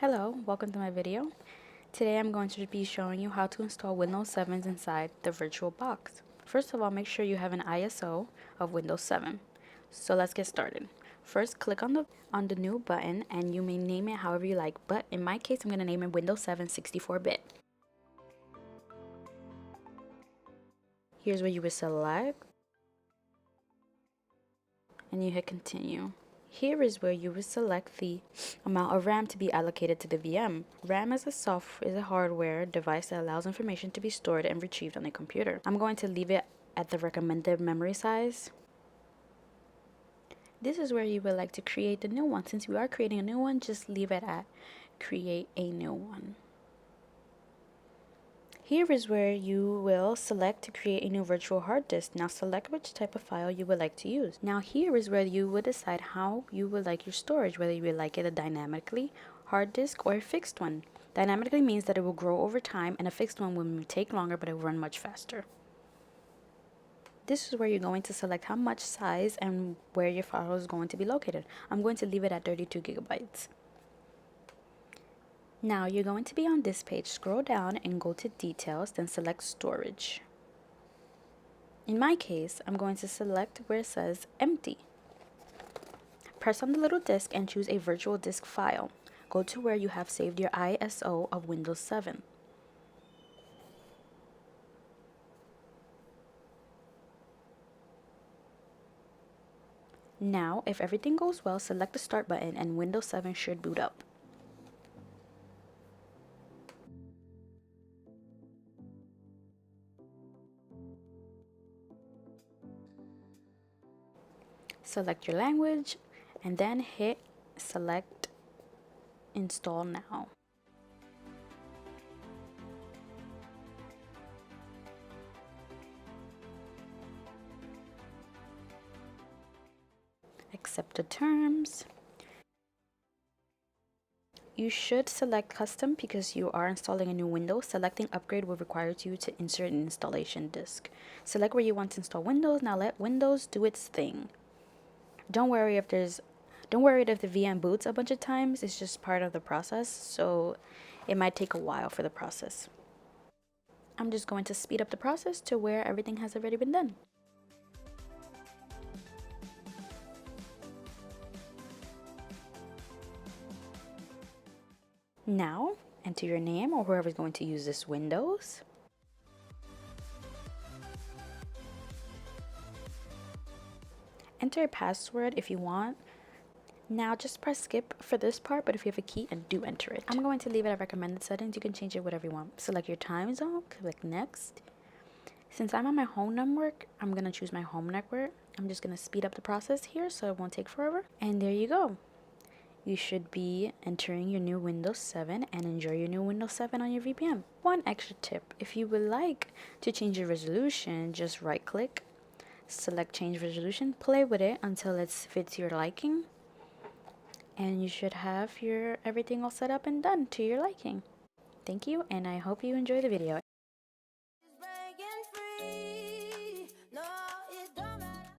Hello, welcome to my video. Today I'm going to be showing you how to install Windows 7 inside the Virtualbox. First of all, make sure you have an ISO of Windows 7. So let's get started. First, click on the new button and you may name it however you like, but in my case I'm going to name it Windows 7 64-bit. Here's where you would select and you hit continue. Here is where you will select the amount of RAM to be allocated to the VM. RAM is a hardware device that allows information to be stored and retrieved on a computer. I'm going to leave it at the recommended memory size. This is where you would like to create the new one. Since we are creating a new one, just leave it at create a new one. Here is where you will select to create a new virtual hard disk. Now select which type of file you would like to use. Now here is where you would decide how you would like your storage, whether you would like it a dynamically hard disk or a fixed one. Dynamically means that it will grow over time, and a fixed one will take longer but it will run much faster. This is where you're going to select how much size and where your file is going to be located. I'm going to leave it at 32 gigabytes. Now you're going to be on this page. Scroll down and go to details, then select storage. In my case, I'm going to select where it says empty. Press on the little disk and choose a virtual disk file. Go to where you have saved your ISO of Windows 7. Now, if everything goes well, select the start button and Windows 7 should boot up. Select your language and then hit select install now. Accept the terms. You should select custom because you are installing a new Windows. Selecting upgrade will require you to insert an installation disk. Select where you want to install Windows. Now let Windows do its thing. Don't worry if the VM boots a bunch of times. It's just part of the process, so it might take a while for the process. I'm just going to speed up the process to where everything has already been done. Now, enter your name or whoever's going to use this Windows. Enter a password if you want. Now just press skip for this part, but if you have a key, and do enter it. I'm going to leave it at recommended settings. You can change it whatever you want. Select your time zone, click next. Since I'm on my home network, I'm going to choose my home network. I'm just going to speed up the process here so it won't take forever. And there you go. You should be entering your new Windows 7 and enjoy your new Windows 7 on your VPN. One extra tip, if you would like to change your resolution, just right click, select change resolution, play with it until it fits your liking, and you should have your everything all set up and done to your liking. Thank you, and I hope you enjoy the video.